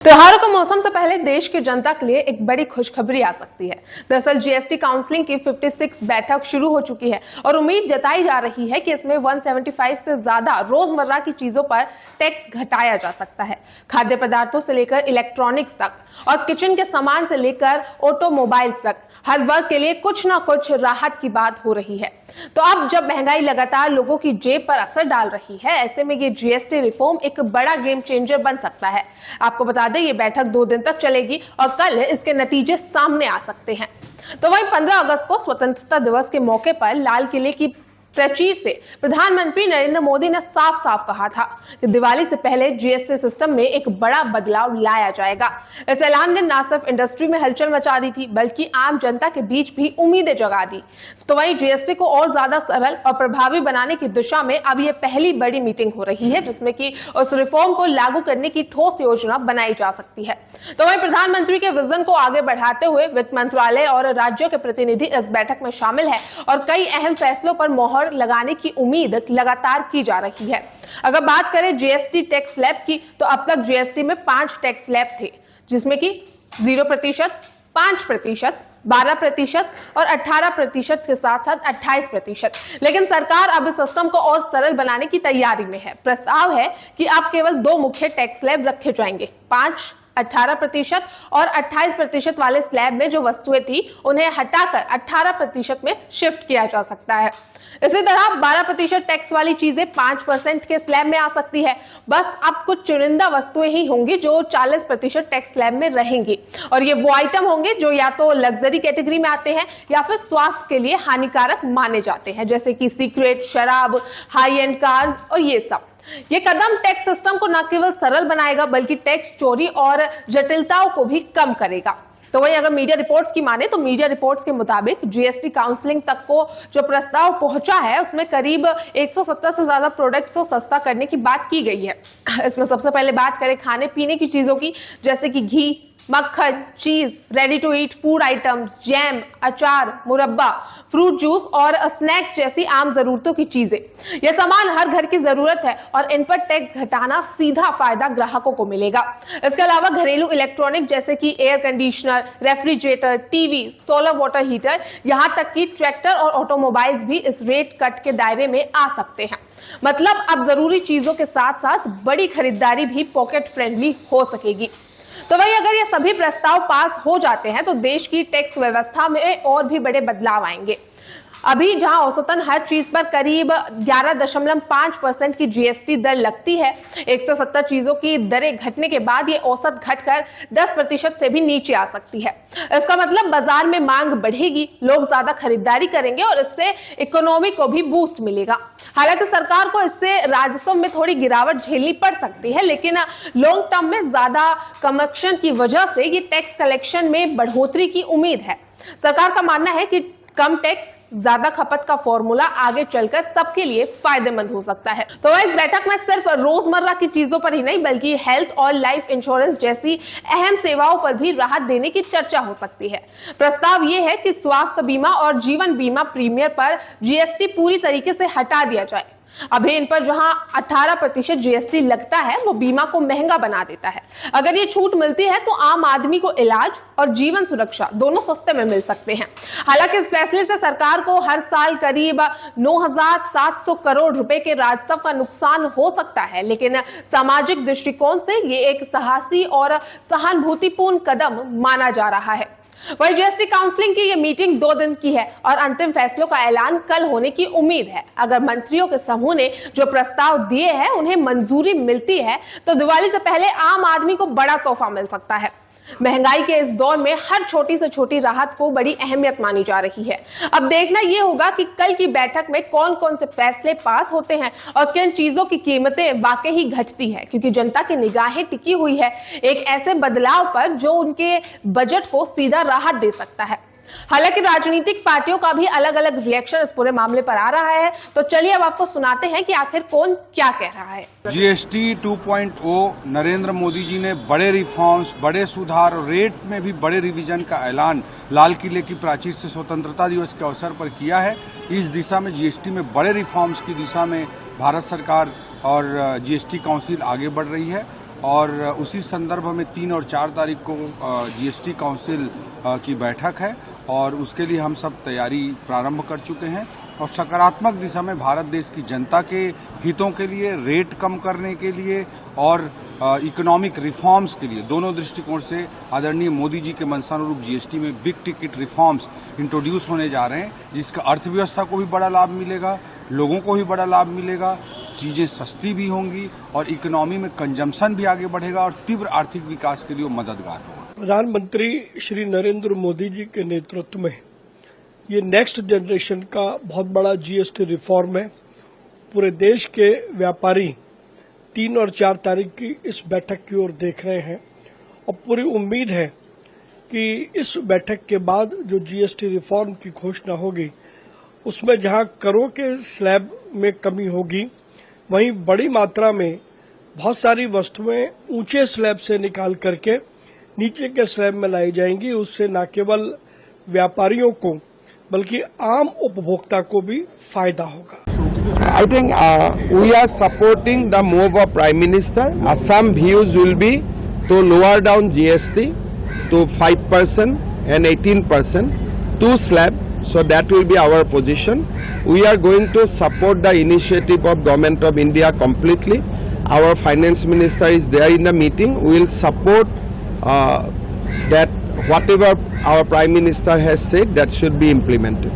त्योहारों का मौसम से पहले देश की जनता के लिए एक बड़ी खुशखबरी आ सकती है। दरअसल जीएसटी काउंसिलिंग की 56 बैठक शुरू हो चुकी है और उम्मीद जताई जा रही है कि इसमें 175 से ज्यादा रोजमर्रा की चीजों पर टैक्स घटाया जा सकता है। खाद्य पदार्थों से लेकर इलेक्ट्रॉनिक्स तक और किचन के सामान से लेकर ऑटोमोबाइल तक हर वर्ग के लिए कुछ ना कुछ राहत की बात हो रही है। तो अब जब महंगाई लगातार लोगों की जेब पर असर डाल रही है, ऐसे में ये जीएसटी रिफॉर्म एक बड़ा गेम चेंजर बन सकता है। आपको बता दें, ये बैठक 2 दिन तक चलेगी और कल इसके नतीजे सामने आ सकते हैं। तो वहीं 15 अगस्त को स्वतंत्रता दिवस के मौके पर लाल किले की प्राचीर से प्रधानमंत्री नरेंद्र मोदी ने साफ साफ कहा था कि दिवाली से पहले जीएसटी सिस्टम में एक बड़ा बदलाव लाया जाएगा। इस ऐलान ने न सिर्फ इंडस्ट्री में हलचल मचा दी थी, बल्कि आम जनता के बीच भी उम्मीदें जगा दी। तो वहीं जीएसटी को और ज्यादा सरल और प्रभावी बनाने की दिशा में अब यह पहली बड़ी मीटिंग हो रही है, जिसमें कि उस रिफॉर्म को लागू करने की ठोस योजना बनाई जा सकती है। तो वहीं प्रधानमंत्री के विजन को आगे बढ़ाते हुए वित्त मंत्रालय और राज्यों के प्रतिनिधि इस बैठक में शामिल है और कई अहम फैसलों पर मोहर लगाने की उम्मीद लगातार की जा रही है। अगर बात करें जीएसटी टैक्स स्लैब की, तो अब तक जीएसटी में 5 टैक्स स्लैब थे, जिसमें कि 0%, 5%, 12% और 18% के साथ साथ 28%। लेकिन सरकार अब इस सिस्टम को और सरल बनाने की तैयारी में है। प्रस्ताव है कि अब केवल 2 मुख्य टैक्स स्लैब रखे जाएंगे। 18% और 28% वाले स्लैब में जो वस्तुएं थी, उन्हें हटाकर 18% में शिफ्ट किया जा सकता है। इसी तरह 12% टैक्स वाली चीजें 5% के स्लैब में आ सकती है। बस अब कुछ चुनिंदा वस्तुएं ही होंगी जो 40% टैक्स स्लैब में रहेंगी, और ये वो आइटम होंगे जो या तो लग्जरी कैटेगरी में आते हैं या फिर स्वास्थ्य के लिए हानिकारक माने जाते हैं, जैसे कि सिगरेट, शराब, हाई एंड कार्स और ये सब। ये कदम टैक्स सिस्टम को न केवल सरल बनाएगा, बल्कि टैक्स चोरी और जटिलताओं को भी कम करेगा। तो वहीं अगर मीडिया रिपोर्ट्स की माने, तो मीडिया रिपोर्ट्स के मुताबिक जीएसटी काउंसलिंग तक को जो प्रस्ताव पहुंचा है, उसमें करीब 170 से ज्यादा प्रोडक्ट्स को सस्ता करने की बात की गई है। इसमें सबसे पहले बात करें खाने पीने की चीजों की, जैसे कि घी, मक्खन, cheese, ready to eat food items, jam, अचार, मुरब्बा, फ्रूट जूस और स्नैक्स जैसी आम जरूरतों की चीजें। ये सामान हर घर की जरूरत है और इन पर टैक्स घटाना सीधा फायदा ग्राहकों को मिलेगा। इसके अलावा घरेलू इलेक्ट्रॉनिक जैसे कि air conditioner, refrigerator, TV, solar water heater, यहां तक कि ट्रैक्टर और ऑटोमोबाइल्स भी इस रेट कट के दायरे में आ सकते हैं। मतलब अब जरूरी चीजों के साथ साथ बड़ी खरीदारी भी पॉकेट फ्रेंडली हो सकेगी। तो वही अगर ये सभी प्रस्ताव पास हो जाते हैं, तो देश की टैक्स व्यवस्था में और भी बड़े बदलाव आएंगे। अभी जहां औसतन हर चीज पर करीब 11.5% की जीएसटी दर लगती है, 170 चीजों की दरें घटने के बाद ये औसत घटकर 10% से भी नीचे आ सकती है। इसका मतलब बाजार में मांग बढ़ेगी, लोग ज्यादा खरीदारी करेंगे और इससे इकोनॉमी को भी बूस्ट मिलेगा। हालांकि सरकार को इससे राजस्व में थोड़ी गिरावट झेलनी पड़ सकती है, लेकिन लॉन्ग टर्म में ज्यादा कलेक्शन की वजह से ये टैक्स कलेक्शन में बढ़ोतरी की उम्मीद है। सरकार का मानना है कि कम टैक्स ज्यादा खपत का फॉर्मूला आगे चलकर सबके लिए फायदेमंद हो सकता है। तो इस बैठक में सिर्फ रोजमर्रा की चीजों पर ही नहीं, बल्कि हेल्थ और लाइफ इंश्योरेंस जैसी अहम सेवाओं पर भी राहत देने की चर्चा हो सकती है। प्रस्ताव यह है कि स्वास्थ्य बीमा और जीवन बीमा प्रीमियर पर जीएसटी पूरी तरीके से हटा दिया जाए। अभी इन पर जहां 18% जीएसटी लगता है, वो बीमा को महंगा बना देता है। अगर ये छूट मिलती है तो आम आदमी को इलाज और जीवन सुरक्षा दोनों सस्ते में मिल सकते हैं। हालांकि इस फैसले से सरकार को हर साल करीब 9,700 करोड़ रुपए के राजस्व का नुकसान हो सकता है, लेकिन सामाजिक दृष्टिकोण से ये एक साहसी और सहानुभूतिपूर्ण कदम माना जा रहा है। वही जीएसटी काउंसलिंग की ये मीटिंग 2 दिन की है और अंतिम फैसलों का ऐलान कल होने की उम्मीद है। अगर मंत्रियों के समूह ने जो प्रस्ताव दिए हैं, उन्हें मंजूरी मिलती है, तो दिवाली से पहले आम आदमी को बड़ा तोहफा मिल सकता है। महंगाई के इस दौर में हर छोटी से छोटी राहत को बड़ी अहमियत मानी जा रही है। अब देखना यह होगा कि कल की बैठक में कौन कौन से फैसले पास होते हैं और किन चीजों की कीमतें वाकई ही घटती है, क्योंकि जनता की निगाहें टिकी हुई है एक ऐसे बदलाव पर जो उनके बजट को सीधा राहत दे सकता है। हालांकि राजनीतिक पार्टियों का भी अलग अलग रिएक्शन इस पूरे मामले पर आ रहा है, तो चलिए अब आपको सुनाते हैं कि आखिर कौन क्या कह रहा है। जीएसटी 2.0 नरेंद्र मोदी जी ने बड़े रिफॉर्म्स, बड़े सुधार और रेट में भी बड़े रिवीजन का ऐलान लाल किले की प्राचीर से स्वतंत्रता दिवस के अवसर पर किया है। इस दिशा में जीएसटी में बड़े रिफॉर्म्स की दिशा में भारत सरकार और जीएसटी काउंसिल आगे बढ़ रही है और उसी संदर्भ में 3 और 4 तारीख को जीएसटी काउंसिल की बैठक है और उसके लिए हम सब तैयारी प्रारंभ कर चुके हैं और सकारात्मक दिशा में भारत देश की जनता के हितों के लिए, रेट कम करने के लिए और इकोनॉमिक रिफॉर्म्स के लिए दोनों दृष्टिकोण से आदरणीय मोदी जी के मंशानुरूप जीएसटी में बिग टिकट रिफॉर्म्स इंट्रोड्यूस होने जा रहे हैं, जिसका अर्थव्यवस्था को भी बड़ा लाभ मिलेगा, लोगों को भी बड़ा लाभ मिलेगा, चीजें सस्ती भी होंगी और इकोनॉमी में कंजम्पशन भी आगे बढ़ेगा और तीव्र आर्थिक विकास के लिए मददगार होगा। प्रधानमंत्री श्री नरेंद्र मोदी जी के नेतृत्व में ये नेक्स्ट जनरेशन का बहुत बड़ा जीएसटी रिफॉर्म है। पूरे देश के व्यापारी 3 और 4 तारीख की इस बैठक की ओर देख रहे हैं और पूरी उम्मीद है कि इस बैठक के बाद जो जीएसटी रिफॉर्म की घोषणा होगी उसमें जहां करों के स्लैब में कमी होगी, वहीं बड़ी मात्रा में बहुत सारी वस्तुएं ऊंचे स्लैब से निकाल करके नीचे के स्लैब में लाई जाएंगी। उससे न केवल व्यापारियों को बल्कि आम उपभोक्ता को भी फायदा होगा। I think we are supporting the move of Prime Minister. Some views will be to lower down GST to 5% and 18%, 2 slab. So that will be our position. We are going to support the initiative of Government of India completely. Our Finance Minister is there in the meeting. We will support that whatever our Prime Minister has said, that should be implemented.